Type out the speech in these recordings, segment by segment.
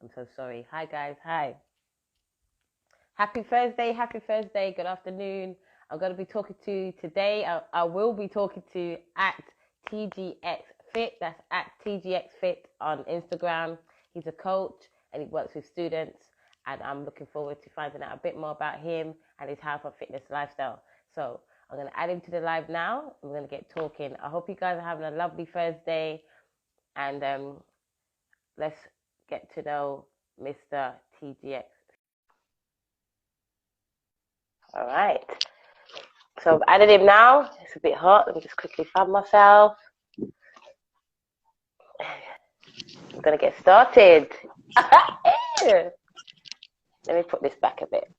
I'm so sorry. Hi, guys. Hi. Happy Thursday. Happy Thursday. Good afternoon. I'm going to be talking to today. I will be talking to at TGX Fit. That's at TGX Fit on Instagram. He's a coach and he works with students. And I'm looking forward to finding out a bit more about him and his health and fitness lifestyle. So I'm going to add him to the live now. We're going to get talking. I hope you guys are having a lovely Thursday. And let's get to know Mr. TGX. All right. So I've added him now. It's a bit hot. Let me just quickly find myself. I'm going to get started. Let me put this back a bit.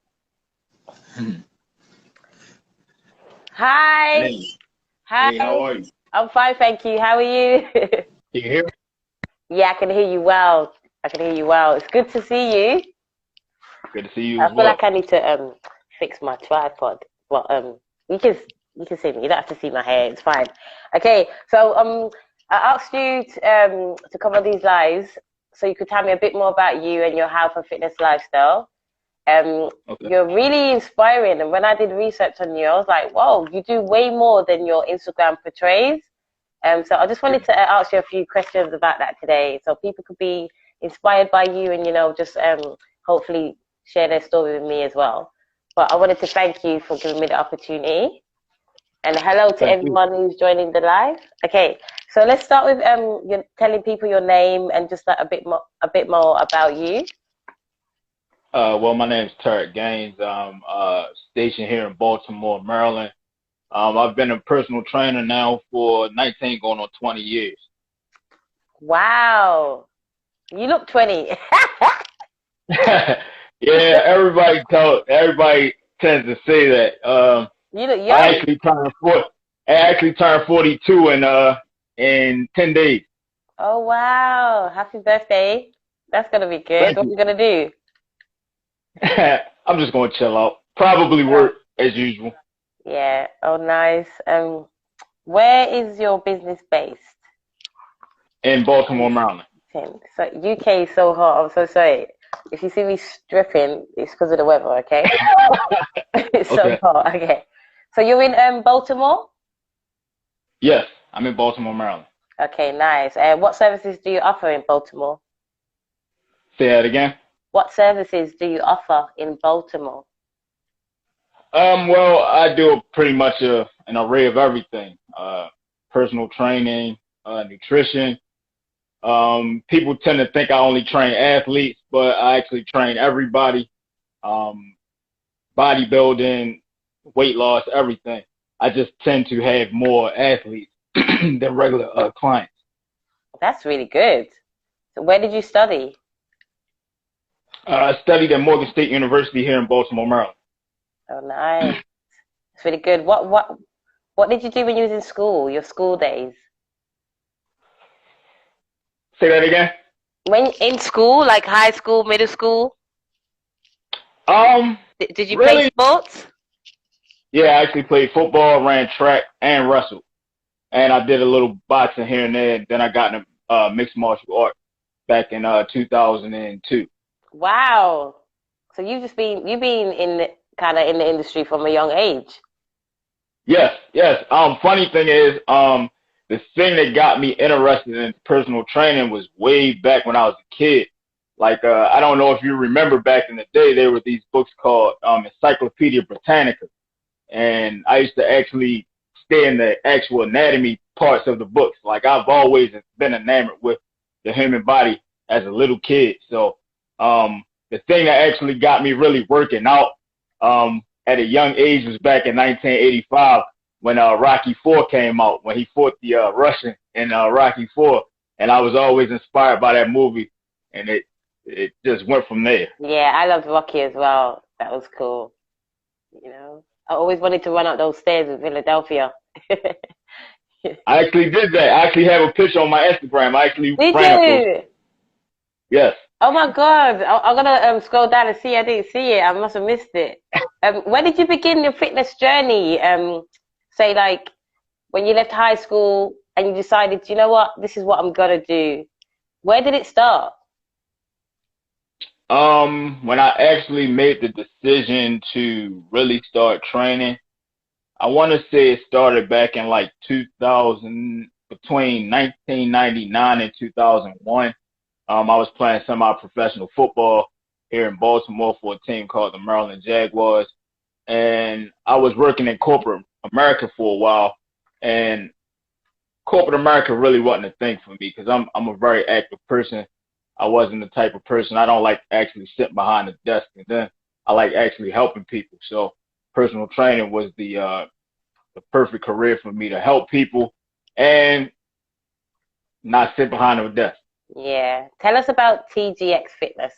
Hi. Hey. Hi. Hey, how are you? I'm fine, thank you. How are you? Can you hear me? Yeah, I can hear you well. I can hear you well. It's good to see you. Good to see you I as feel well. like I need to fix my tripod. Well, you can see me. You don't have to see my hair. It's fine. Okay, so I asked you to cover these lives so you could tell me a bit more about you and your health and fitness lifestyle. Okay. You're really inspiring, and when I did research on you, I was like, whoa, you do way more than your Instagram portrays. So I just wanted to ask you a few questions about that today, so people could be inspired by you and just hopefully share their story with me as well. But I wanted to thank you for giving me the opportunity, and hello to Thank you. everyone who's joining the live. Okay, so let's start with you telling people your name and just like a bit more about you. Well, my name is Terrick. I'm stationed here in Baltimore, Maryland. I've been a personal trainer now for 19, going on 20 years. Wow, you look 20. Yeah, everybody tends to say that. You look young. I actually turned 42 in 10 days. Oh wow, happy birthday. That's gonna be good. Thank What are you. you gonna do? I'm just going to chill out. Probably work as usual. Yeah. Oh, nice. Where is your business based? In Baltimore, Maryland. So UK is so hot. I'm so sorry. If you see me stripping, it's because of the weather. Okay. It's so Okay. hot. Okay. So you're in Baltimore? Yes, I'm in Baltimore, Maryland. Okay, nice. What services do you offer in Baltimore? Say that again. What services do you offer in Baltimore? Well, I do pretty much an array of everything. Personal training, nutrition. People tend to think I only train athletes, but I actually train everybody. Bodybuilding, weight loss, everything. I just tend to have more athletes than regular clients. That's really good. So where did you study? I studied at Morgan State University here in Baltimore, Maryland. Oh, nice. It's really good. What did you do when you was in school? Your school days? Say that again. When in school, like high school, middle school, did you play Really? sports? Yeah, I actually played football, ran track, and wrestled. And I did a little boxing here and there. Then I got into mixed martial art back in 2002. Wow. So you've been in kind of in the industry from a young age. Yes, yes. Funny thing is, the thing that got me interested in personal training was way back when I was a kid. Like, I don't know if you remember back in the day, there were these books called Encyclopedia Britannica, and I used to actually stay in the actual anatomy parts of the books. Like, I've always been enamored with the human body as a little kid. So, the thing that actually got me really working out, at a young age was back in 1985 when Rocky IV came out, when he fought the Russian in Rocky IV, and I was always inspired by that movie, and it just went from there. Yeah, I loved Rocky as well. That was cool. I always wanted to run up those stairs in Philadelphia. I actually did that. I actually have a picture on my Instagram. I actually Did ran up those. you? Yes. Oh my God! I'm gonna scroll down and see. I didn't see it. I must have missed it. When did you begin your fitness journey? Say like when you left high school and you decided, you know what, this is what I'm gonna do. Where did it start? When I actually made the decision to really start training, I want to say it started back in like 2000, between 1999 and 2001. I was playing semi-professional football here in Baltimore for a team called the Maryland Jaguars, and I was working in corporate America for a while, and corporate America really wasn't a thing for me because I'm a very active person. I wasn't the type of person, I don't like actually sitting behind the desk, and then I like actually helping people. So personal training was the perfect career for me to help people and not sit behind a desk. Yeah. Tell us about TGX Fitness.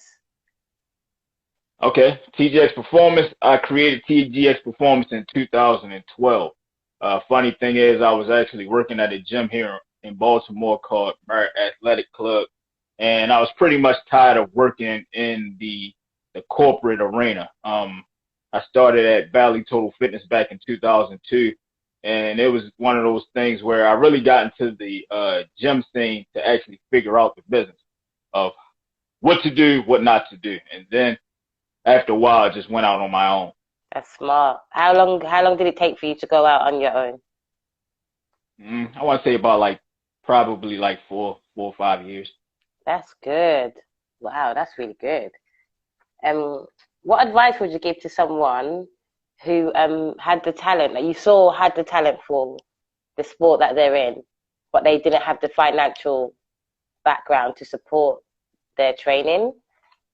Okay, TGX Performance. I created TGX Performance in 2012. Funny thing is, I was actually working at a gym here in Baltimore called Merit Athletic Club, and I was pretty much tired of working in the corporate arena. I started at Valley Total Fitness back in 2002, and it was one of those things where I really got into the gym scene to actually figure out the business of what to do, what not to do, and then after a while, I just went out on my own. That's smart. How long did it take for you to go out on your own? I want to say about like probably like 4 or 5 years. That's good. Wow, that's really good. Um, what advice would you give to someone who had the talent that you saw had the talent for the sport that they're in, but they didn't have the financial background to support their training?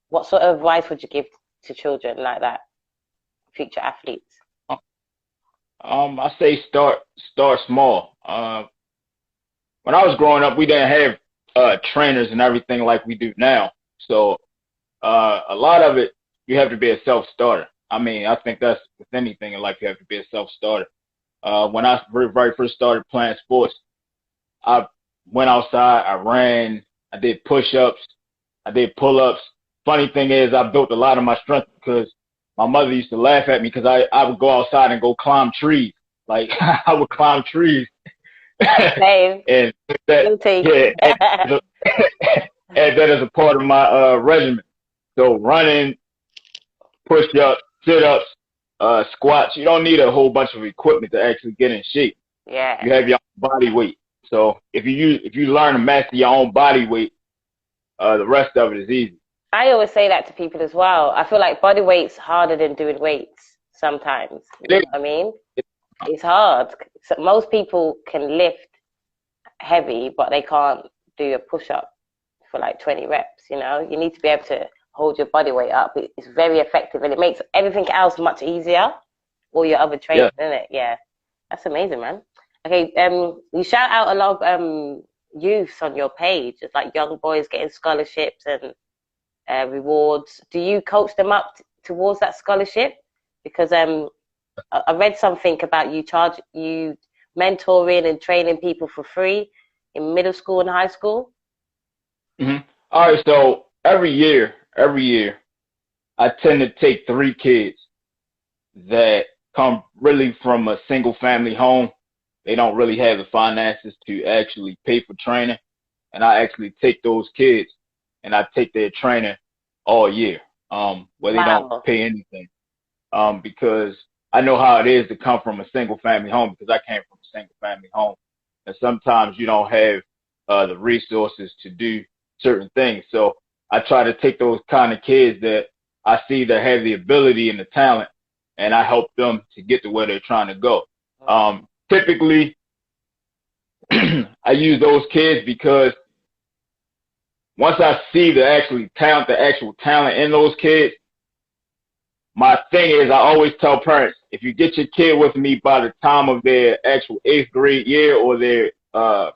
What sort of advice would you give to children like that, future athletes? I say start small. When I was growing up, we didn't have trainers and everything like we do now. So a lot of it, you have to be a self-starter. I mean, I think that's with anything in life, you have to be a self-starter. When I very first started playing sports, I went outside, I ran, I did push-ups, I did pull-ups. Funny thing is, I built a lot of my strength because my mother used to laugh at me because I would go outside and go climb trees. Like I would climb trees. Same. And that, Guilty. yeah, and that is a part of my regimen. So running, push-ups, sit-ups, squats. You don't need a whole bunch of equipment to actually get in shape. Yeah. You have your own body weight. So if you learn to master your own body weight, the rest of it is easy. I always say that to people as well. I feel like body weight's harder than doing weights sometimes. You know what I mean? It's hard. So most people can lift heavy, but they can't do a push-up for like 20 reps, you know? You need to be able to hold your body weight up. It's very effective, and it makes everything else much easier, all your other training, isn't it? Yeah. That's amazing, man. Okay, you shout out a lot of youths on your page. It's like young boys getting scholarships and rewards. Do you coach them up towards that scholarship? Because I read something about you mentoring and training people for free in middle school and high school. All right, so every year, I tend to take 3 kids that come really from a single family home. They don't really have the finances to actually pay for training. And I actually take those kids and I take their training all year, where they don't pay anything. Because I know how it is to come from a single family home because I came from a single family home. And sometimes you don't have the resources to do certain things. So I try to take those kind of kids that I see that have the ability and the talent, and I help them to get to where they're trying to go. Typically, I use those kids because once I see the actual talent in those kids, my thing is I always tell parents, if you get your kid with me by the time of their actual 8th grade year or their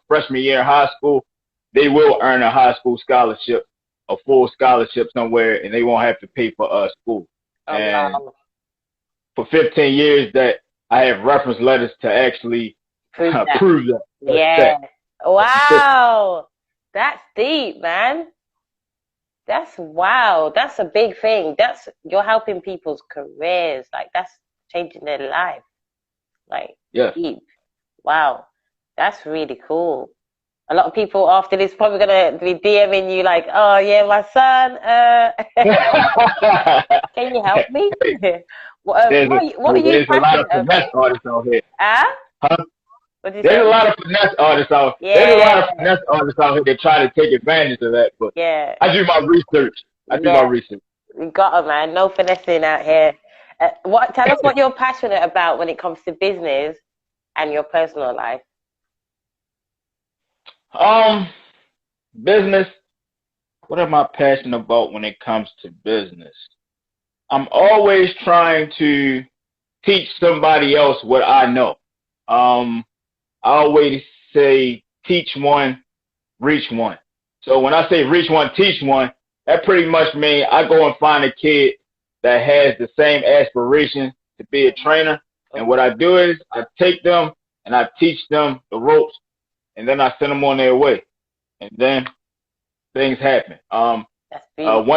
freshman year in high school, they will earn a high school scholarship, a full scholarship somewhere, and they won't have to pay for school. And for 15 years that I have reference letters to actually prove that. Yeah. Wow. That's deep, man. Wow. That's a big thing. You're helping people's careers. Like, that's changing their life. Like, deep. Wow. That's really cool. A lot of people after this probably gonna be DMing you like, oh yeah, my son, can you help me? what are you there's a lot of passionate finesse about? artists out here. Huh? Huh? What did you There's say? a lot of finesse artists out. There's a lot Yeah, of finesse artists out here that try to take advantage of that. But yeah, I do my research. I do my yeah. research. You got it, man. No finessing out here. Tell us what you're passionate about when it comes to business and your personal life. Business. What am I passionate about when it comes to business? I'm always trying to teach somebody else what I know. I always say teach one, reach one. So when I say reach one, teach one, that pretty much means I go and find a kid that has the same aspiration to be a trainer. And what I do is I take them and I teach them the ropes, and then I send them on their way. And then things happen. One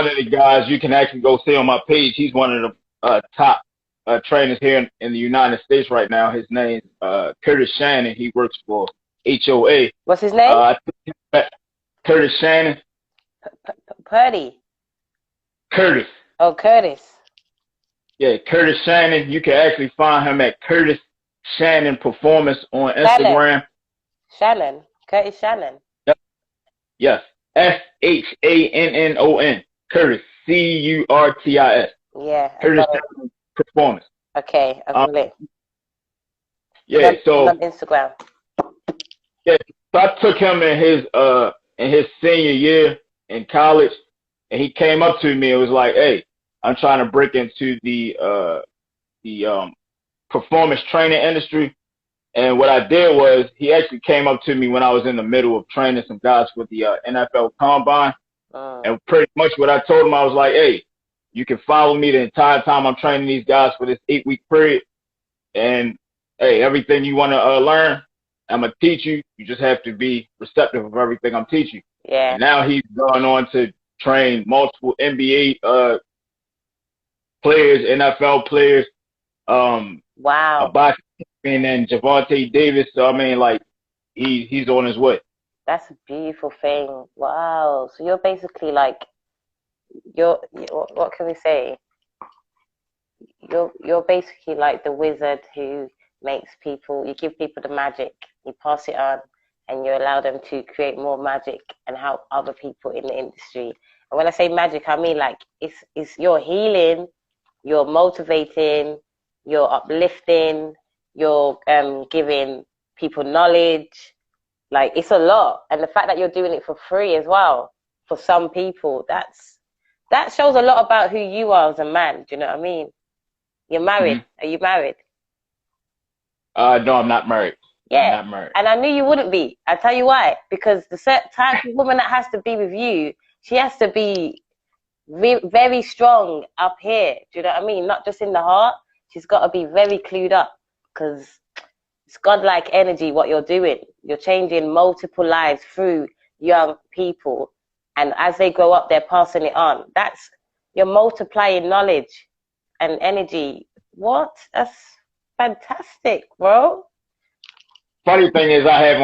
of the guys you can actually go see on my page, he's one of the top trainers here in the United States right now. His name's Curtis Shannon. He works for HOA. What's his name? Curtis Shannon. Purdy. Curtis. Oh, Curtis. Yeah, Curtis Shannon. You can actually find him at Curtis Shannon Performance on Instagram. Shannon. Curtis Shannon. Yep. Yes. SHANNON. Curtis. CURTIS. Yeah. Curtis Shannon Performance. Okay, I got it. Yeah, so on Instagram. Yeah, so I took him in his senior year in college, and he came up to me and was like, "Hey, I'm trying to break into the performance training industry." And what I did was he actually came up to me when I was in the middle of training some guys for the NFL Combine, and pretty much what I told him, I was like, "Hey, you can follow me the entire time I'm training these guys for this 8-week period, and hey, everything you want to learn, I'm gonna teach you. You just have to be receptive of everything I'm teaching." Yeah. And now he's gone on to train multiple NBA players, NFL players. Wow. And then Javante Davis. So I mean, like, he's on his way. That's a beautiful thing. Wow. So you're basically like, what can we say? You're basically like the wizard who makes people, you give people the magic, you pass it on, and you allow them to create more magic and help other people in the industry. And when I say magic, I mean like it's you're healing, you're motivating, you're uplifting, you're giving people knowledge. Like, it's a lot. And the fact that you're doing it for free as well, for some people, that shows a lot about who you are as a man. Do you know what I mean? You're married. Mm-hmm. Are you married? No, I'm not married. Yeah. I'm not married. And I knew you wouldn't be. I'll tell you why. Because the type of woman that has to be with you, she has to be very strong up here. Do you know what I mean? Not just in the heart. She's got to be very clued up, because it's godlike energy what you're doing. You're changing multiple lives through young people. And as they grow up, they're passing it on. You're multiplying knowledge and energy. What? That's fantastic, bro. Funny thing is, I have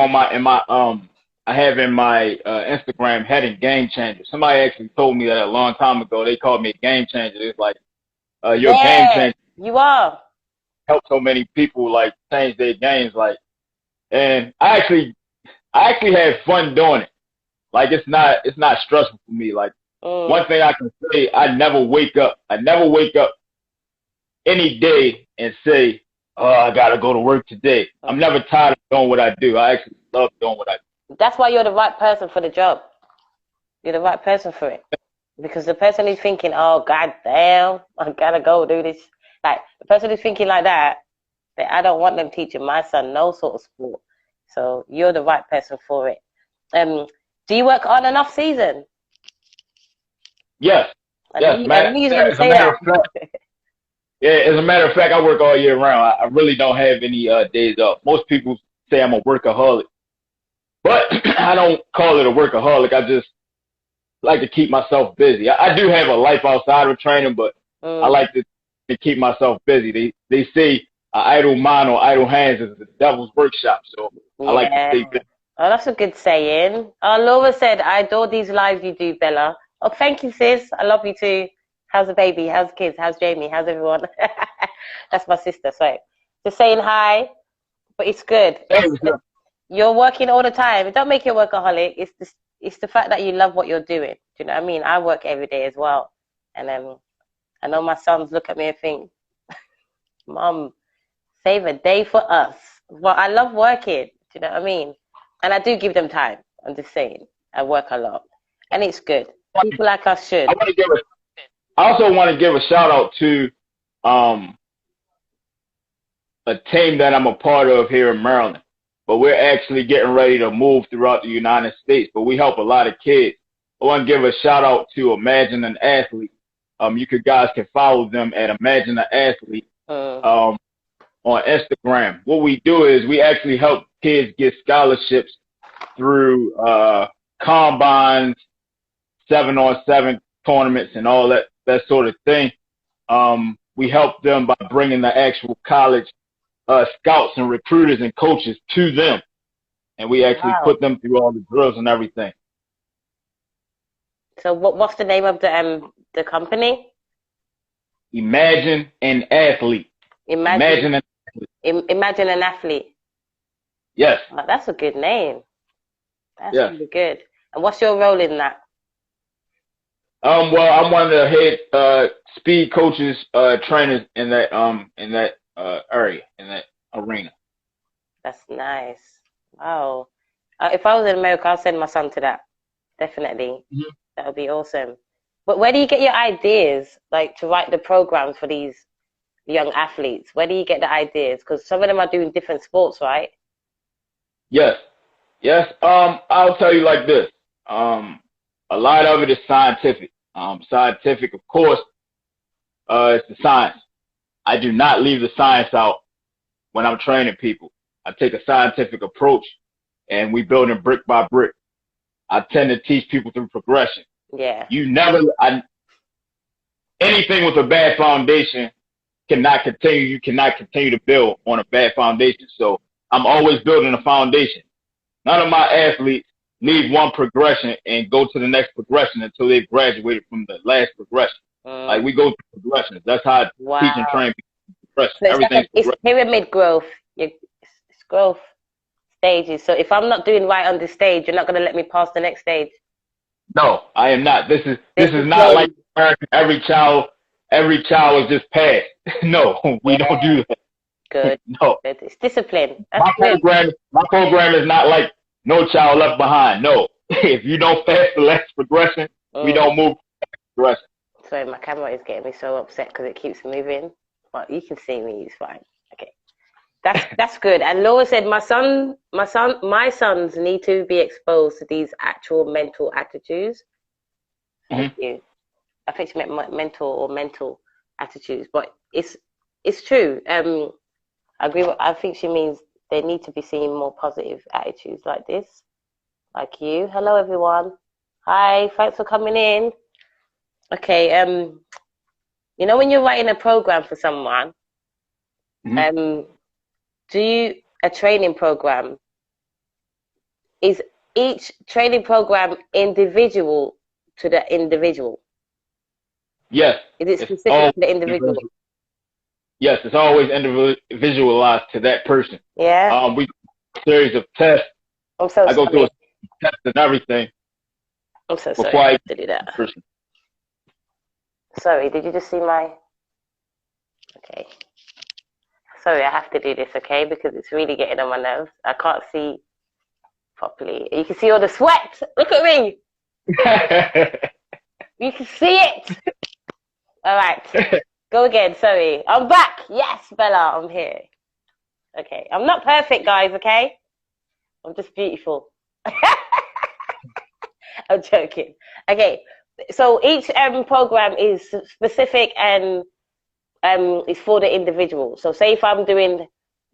in my Instagram heading game changer. Somebody actually told me that a long time ago. They called me a game changer. It's like, you're a game changer. You are. Help so many people like change their games, like, and I actually have fun doing it. Like, it's not stressful for me. Like, one thing I can say, I never wake up any day and say, "Oh, I gotta go to work today." I'm never tired of doing what I do. I actually love doing what I do. That's why you're the right person for the job. You're the right person for it. Because the person who's thinking, "Oh, god damn, I gotta go do this." Like, the person who's thinking like that, I don't want them teaching my son no sort of sport. So you're the right person for it. Do you work on and off season? Yes. I knew you were going to say that. Yeah, as a matter of fact, I work all year round. I really don't have any days off. Most people say I'm a workaholic, but I don't call it a workaholic. I just like to keep myself busy. I do have a life outside of training, but I like to keep myself busy. They say idle mind or idle hands is the devil's workshop, so I like to stay busy. Oh, that's a good saying. Laura said, I adore these lives you do, Bella. Oh, thank you, sis. I love you too. How's the baby? How's the kids? How's Jamie? How's everyone? That's my sister, sorry. Just saying hi, but it's good. You're working all the time. It don't make you a workaholic. It's the fact that you love what you're doing. Do you know what I mean? I work every day as well. And I know my sons look at me and think, Mom, save a day for us. Well, I love working. Do you know what I mean? And I do give them time. I'm just saying. I work a lot. And it's good. People like us should. I also want to give a shout out to a team that I'm a part of here in Maryland. But we're actually getting ready to move throughout the United States. But we help a lot of kids. I want to give a shout out to Imagine an Athlete. You guys can follow them at Imagine an Athlete on Instagram. What we do is we actually help kids get scholarships through combines, 7-on-7 tournaments, and all that sort of thing. We help them by bringing the actual college scouts and recruiters and coaches to them, and we actually put them through all the drills and everything. So what's the name of the company? Imagine an Athlete. Imagine an Athlete. Yes. Oh, that's a good name. That's really good. And what's your role in that? Well, I'm one of the head speed coaches, trainers in that area, in that arena. That's nice. Wow. If I was in America, I'll send my son to that. Definitely. Mm-hmm. That would be awesome. But where do you get your ideas, like to write the programs for these young athletes? Where do you get the ideas? Because some of them are doing different sports, right? Yes. I'll tell you like this. A lot of it is scientific. Scientific, of course, it's the science. I do not leave the science out when I'm training people. I take a scientific approach, and we build them brick by brick. I tend to teach people through progression. Yeah. Anything with a bad foundation cannot continue. You cannot continue to build on a bad foundation. So I'm always building a foundation. None of my athletes leave one progression and go to the next progression until they've graduated from the last progression. Like we go through progressions. That's how I teach and train people. So it's pyramid growth. It's growth stages. So if I'm not doing right on this stage, you're not going to let me pass the next stage. No, I am not. This is not like every child is just passed. No, we don't do that. Good. No. It's discipline. My program is not like no child left behind. No. If you don't pass the last progression, we don't move to the next progression. Sorry, my camera is getting me so upset because it keeps moving. But you can see me, it's fine. Okay. That's good. And Laura said, my sons need to be exposed to these actual mental attitudes. Thank you. I think she meant mental or mental attitudes, but it's true. I agree. I think she means they need to be seeing more positive attitudes like this, like you. Hello, everyone. Hi, thanks for coming in. Okay. You know when you're writing a program for someone, a training program, is each training program individual to the individual? Yes. Is it specific to the individual? Yes, it's always individualized to that person. Yeah. We do a series of tests. I'm so sorry. I go through a test and everything. I'm so sorry I have to do that. Person. Sorry, did you just see my... Okay. Sorry, I have to do this, okay? Because it's really getting on my nerves. I can't see properly. You can see all the sweat. Look at me. You can see it. All right. Go again. Sorry. I'm back. Yes, Bella, I'm here. Okay. I'm not perfect, guys, okay? I'm just beautiful. I'm joking. Okay. So each program is specific and is for the individual. So say if I'm doing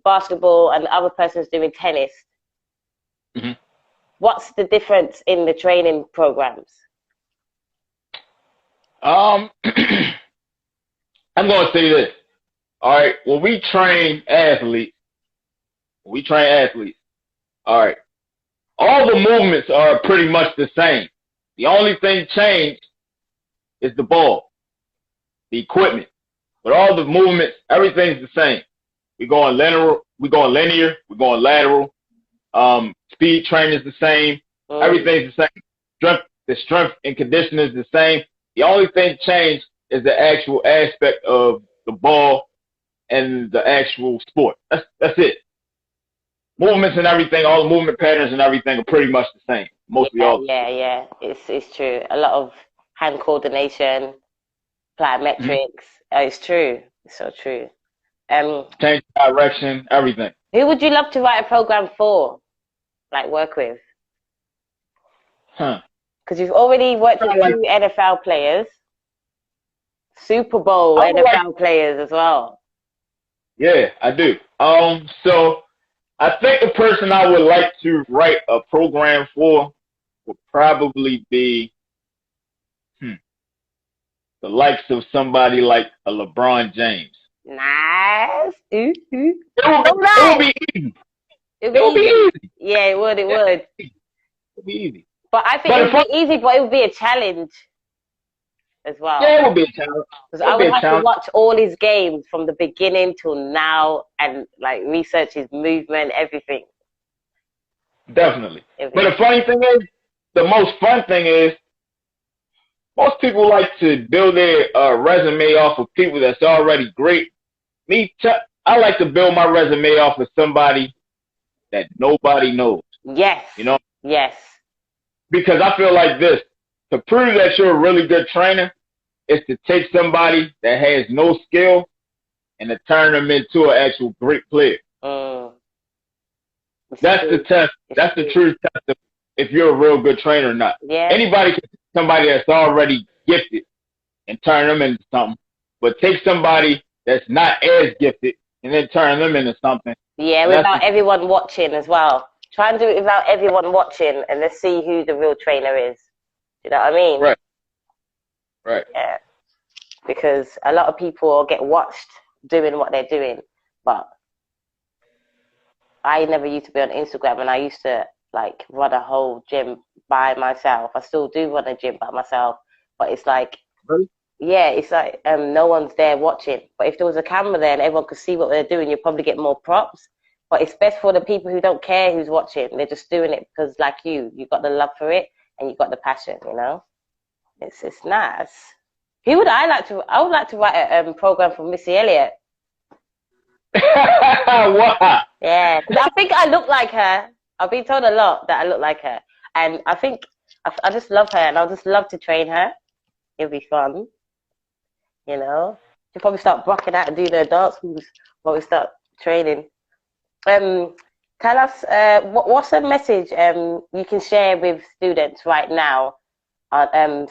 basketball and the other person's doing tennis, what's the difference in the training programs? I'm going to say this. All right. When we train athletes, all right, all the movements are pretty much the same. The only thing changed is the ball, the equipment. But all the movements, everything's the same. We're going linear, we're going lateral. Speed training is the same. Everything's the same. The strength and conditioning is the same. The only thing changed is the actual aspect of the ball and the actual sport. That's it. Movements and everything, all the movement patterns and everything are pretty much the same. Mostly all. Yeah. It's true. A lot of hand coordination, plyometrics. It's true. It's so true. Change direction, everything. Who would you love to write a program for? Like work with? Because you've already worked with two NFL players, Super Bowl NFL players as well. Yeah, I do. So I think the person I would like to write a program for would probably be the likes of somebody like a LeBron James. Nice. It would be easy. It would be easy. Yeah, it would. It would be easy. But I think it would be easy, but it would be a challenge as well. Yeah, it would be a challenge. Because I would have to watch all his games from the beginning till now and like research his movement, everything. Definitely. But the funny thing is, the most fun thing is, most people like to build their resume off of people that's already great. I like to build my resume off of somebody that nobody knows. Yes. You know? Yes. Because I feel like this, to prove that you're a really good trainer, is to take somebody that has no skill and to turn them into an actual great player. That's the test. That's the true test of if you're a real good trainer or not. Yeah. Anybody can take somebody that's already gifted and turn them into something, but take somebody that's not as gifted and then turn them into something. Yeah, without everyone watching as well. Try and do it without everyone watching, and let's see who the real trainer is. You know what I mean? Right. Yeah. Because a lot of people get watched doing what they're doing, but I never used to be on Instagram, and I used to like run a whole gym by myself. I still do run a gym by myself, but it's like, yeah, it's like no one's there watching. But if there was a camera there and everyone could see what they're doing, you'd probably get more props. But it's best for the people who don't care who's watching. They're just doing it because, like you've got the love for it and you've got the passion, you know? It's nice. Who would I like to? I would like to write a program for Missy Elliott. What? Yeah, because I think I look like her. I've been told a lot that I look like her. And I think I just love her, and I'll just love to train her. It'll be fun, you know? She'll probably start rocking out and do their dance moves while we start training. Tell us, what's a message you can share with students right now,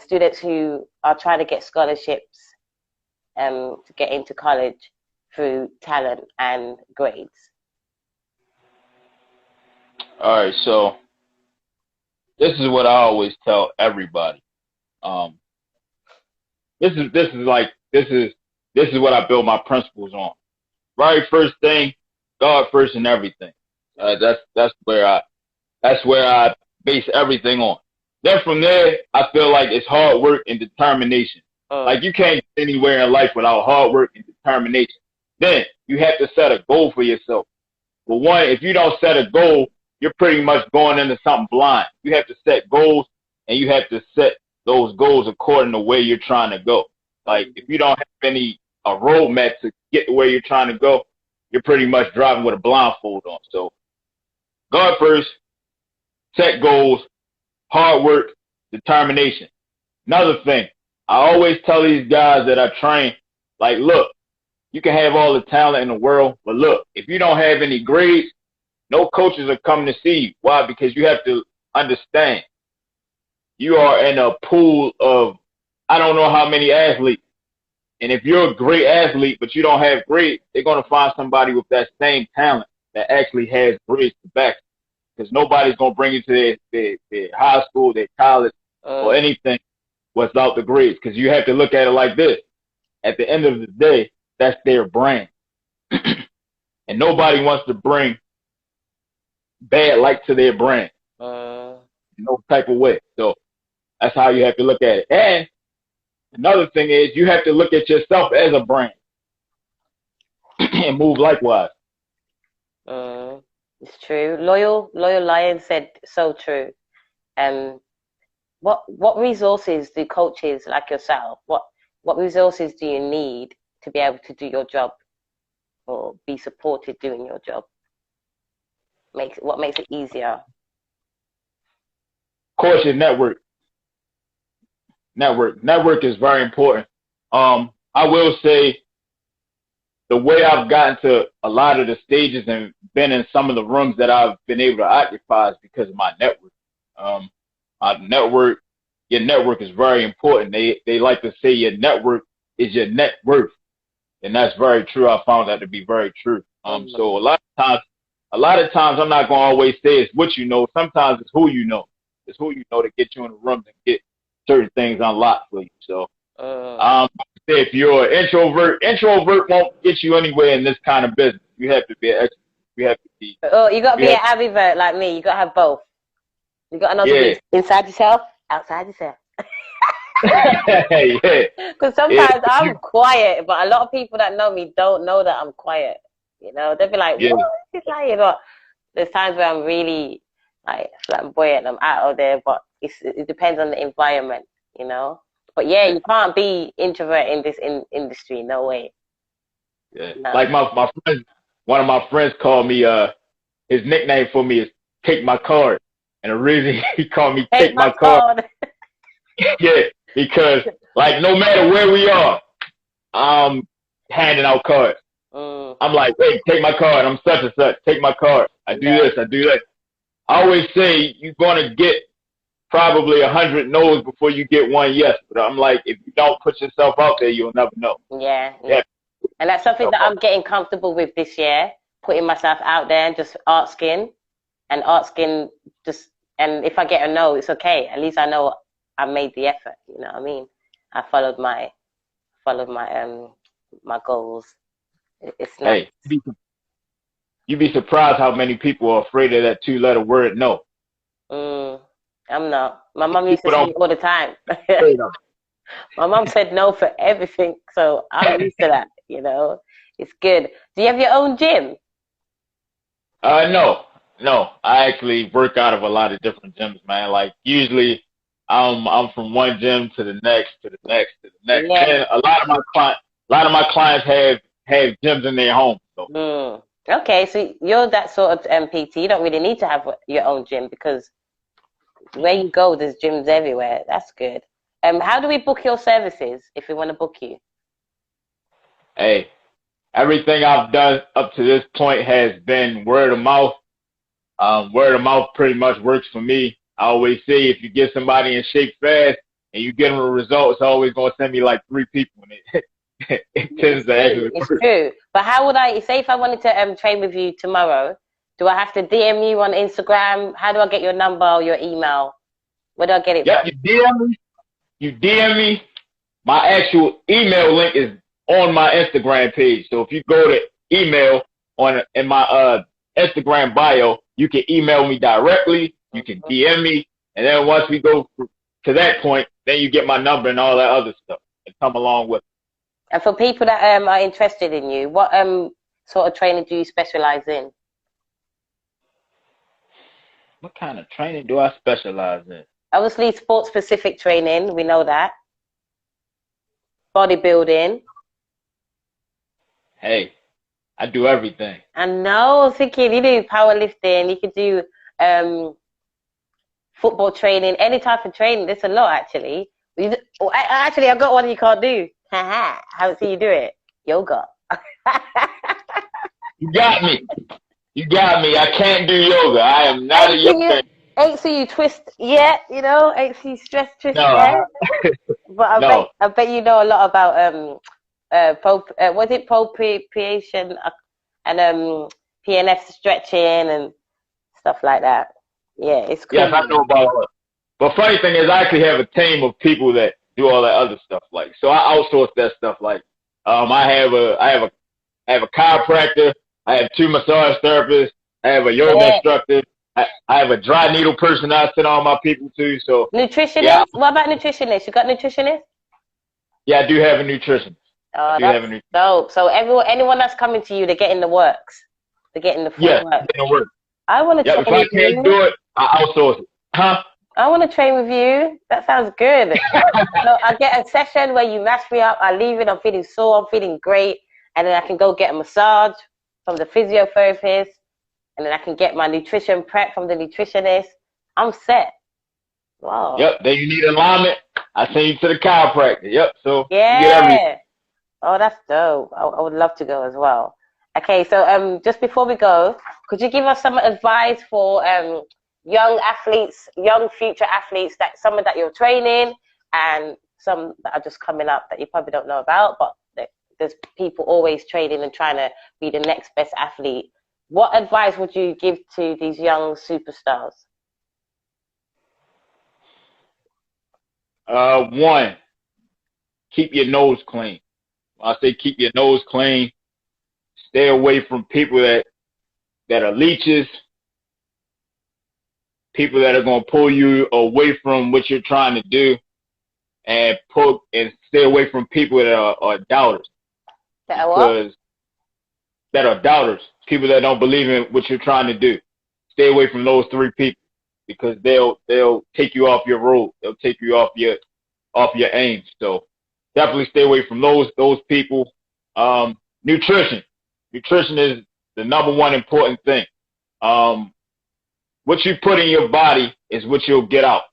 students who are trying to get scholarships to get into college through talent and grades? All right, so this is what I always tell everybody. This is what I build my principles on. Right, first thing, God first in everything. That's where I base everything on. Then from there, I feel like it's hard work and determination. Like you can't get anywhere in life without hard work and determination. Then you have to set a goal for yourself. But one, if you don't set a goal, you're pretty much going into something blind. You have to set goals, and you have to set those goals according to where you're trying to go. Like if you don't have a roadmap to get to where you're trying to go, you're pretty much driving with a blindfold on. So God first, set goals, hard work, determination. Another thing, I always tell these guys that I train, like, look, you can have all the talent in the world, but look, if you don't have any grades, no coaches are coming to see you. Why? Because you have to understand, you are in a pool of I don't know how many athletes. And if you're a great athlete, but you don't have grades, they're going to find somebody with that same talent that actually has grades to back. Because nobody's going to bring you to their high school, their college, or anything without the grades. Because you have to look at it like this. At the end of the day, that's their brand. And nobody wants to bring bad light to their brand. no type of way. So that's how you have to look at it. And another thing is you have to look at yourself as a brand and move likewise. It's true. Loyal Lion said so true. What resources do coaches like yourself, what resources do you need to be able to do your job or be supported doing your job? What makes it easier? Of course, your network. Network is very important. I will say the way I've gotten to a lot of the stages and been in some of the rooms that I've been able to occupy is because of my network. Your network is very important. They like to say your network is your net worth. And that's very true. I found that to be very true. So a lot of times I'm not going to always say it's what you know. Sometimes it's who you know. It's who you know to get you in the room and get certain things unlocked for you. So, if you're an introvert won't get you anywhere in this kind of business. You have to be an extrovert. You have to be. Oh, you got to be an ambivert like me. You got to have both. You got to know to be inside yourself, outside yourself. Because sometimes I'm quiet, but a lot of people that know me don't know that I'm quiet. You know, they'll be like, "What? He's lying." Or there's times where I'm really like flamboyant. I'm out of there, but it depends on the environment, you know. But yeah, you can't be introvert in this industry. No way. Yeah, no. Like my friends, one of my friends called me. His nickname for me is "Take My Card," and the reason he called me "Take My Card." Yeah, because like no matter where we are, I'm handing out cards. I'm like, hey, take my card. I'm such and such. Take my card. I do this. I do that. I always say you're gonna get probably 100 no's before you get one yes. But I'm like, if you don't put yourself out there, you'll never know. Yeah. And that's something that I'm getting comfortable with this year, putting myself out there and just asking just, and if I get a no, it's okay. At least I know I made the effort. You know what I mean? I followed my my goals. It's nice. Hey, you'd be surprised how many people are afraid of that 2-letter word no. I'm not. My mom used to say it all the time. My mom said no for everything, so I'm used to that, you know. It's good. Do you have your own gym? No. I actually work out of a lot of different gyms, man. Like usually I'm from one gym to the next, to the next, to the next. Yeah. And a lot of my clients have gyms in their home. So. Okay, so you're that sort of PT. You don't really need to have your own gym because where you go, there's gyms everywhere. That's good. How do we book your services if we want to book you? Hey, everything I've done up to this point has been word of mouth. Word of mouth pretty much works for me. I always say if you get somebody in shape fast and you get them a result, it's always going to send me like 3 people in it. It tends to actually work. It's true. But how would I, say if I wanted to train with you tomorrow, do I have to DM you on Instagram? How do I get your number or your email? Where do I get it from? You DM me. My actual email link is on my Instagram page. So if you go to email in my Instagram bio, you can email me directly. You can DM me. And then once we go to that point, then you get my number and all that other stuff and come along with it. And for people that are interested in you, what sort of training do you specialize in? What kind of training do I specialize in? Obviously, sport-specific training. We know that. Bodybuilding. Hey, I do everything. I know. I was thinking you do powerlifting. You could do football training, any type of training. There's a lot, actually. Actually, I've got one you can't do. Haven't seen you do it. Yoga. You got me. I can't do yoga. I am not a yoga. Ain't see you twist yet, you know? Ain't see you stress twist yet. But I bet you know a lot about was it proprioception and PNF stretching and stuff like that. Yeah, it's cool. Yes, I know about all that. But funny thing is, I actually have a team of people that do all that other stuff. Like, so I outsource that stuff. Like, I have a chiropractor. I have 2 massage therapists. I have a yoga instructor. I I have a dry needle person I send all my people to. So Nutritionist? yeah, What about nutritionist? You got nutritionist? yeah, I do have a nutritionist. Oh, that's dope. So anyone that's coming to you, they're getting the works. They're getting the full work. Getting work. I want to Yeah, train if I with can't you. do it, I outsource it. Huh? I want to train with you. That sounds good. So I get a session where you mash me up. I leave it. I'm feeling sore. I'm feeling great. And then I can go get a massage from the physiotherapist. And then I can get my nutrition prep from the nutritionist. I'm set. Wow. Yep. Then you need alignment. I send you to the chiropractor. Yep. So yeah. you get everything. Oh, that's dope. I would love to go as well. Okay, so just before we go, could you give us some advice for young athletes, young future athletes, that some that you're training and some that are just coming up that you probably don't know about, but there's people always training and trying to be the next best athlete. What advice would you give to these young superstars? One, keep your nose clean. I say keep your nose clean. Stay away from people that are leeches, people that are going to pull you away from what you're trying to do, and stay away from people that are doubters. That are what? That are doubters, people that don't believe in what you're trying to do. Stay away from those three people because they'll take you off your road. They'll take you off your aim. So definitely stay away from those people. Nutrition is the number one important thing. What you put in your body is what you'll get out.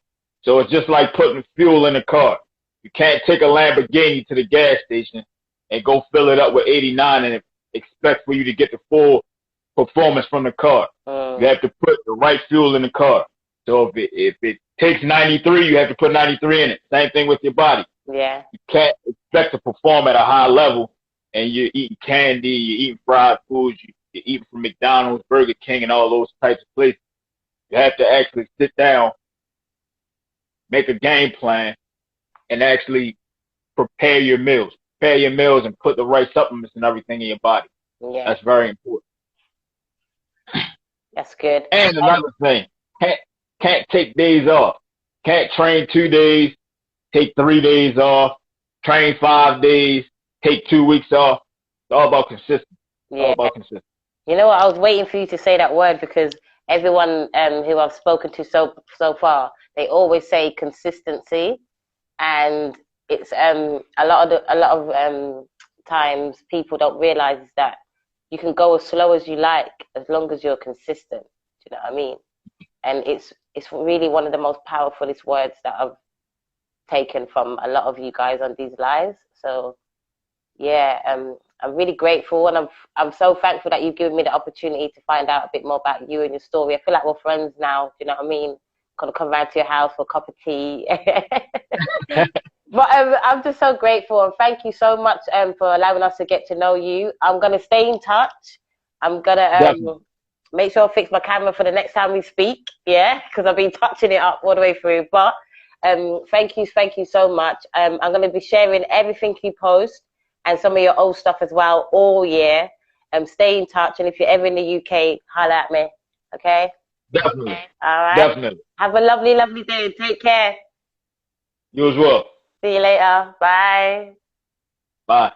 So it's just like putting fuel in a car. You can't take a Lamborghini to the gas station and go fill it up with 89 and expect for you to get the full performance from the car. You have to put the right fuel in the car. So if it takes 93, you have to put 93 in it. Same thing with your body. Yeah. You can't expect to perform at a high level and you're eating candy, you're eating fried foods, you're eating from McDonald's, Burger King, and all those types of places. You have to actually sit down, make a game plan, and actually prepare your meals. Prepare your meals and put the right supplements and everything in your body. Yeah. That's very important. That's good. And another thing, can't take days off. Can't train 2 days, take 3 days off, train 5 days, take 2 weeks off. It's all about consistency. Yeah. All about consistency. You know what? I was waiting for you to say that word because everyone who I've spoken to so far, they always say consistency, and it's a lot of times people don't realize that you can go as slow as you like as long as you're consistent. Do you know what I mean? And it's really one of the most powerfulest words that I've taken from a lot of you guys on these lives. So yeah, I'm really grateful, and I'm so thankful that you've given me the opportunity to find out a bit more about you and your story. I feel like we're friends now. Do you know what I mean? Gonna come round to your house for a cup of tea. But I'm just so grateful, and thank you so much for allowing us to get to know you. I'm gonna stay in touch. I'm gonna make sure I fix my camera for the next time we speak. Yeah, because I've been touching it up all the way through. But thank you so much. I'm gonna be sharing everything you post and some of your old stuff as well all year. Stay in touch, and if you're ever in the UK, holla at me. Okay? Definitely. All right. Definitely. Have a lovely day. Take care. You as well. See you later. Bye. Bye.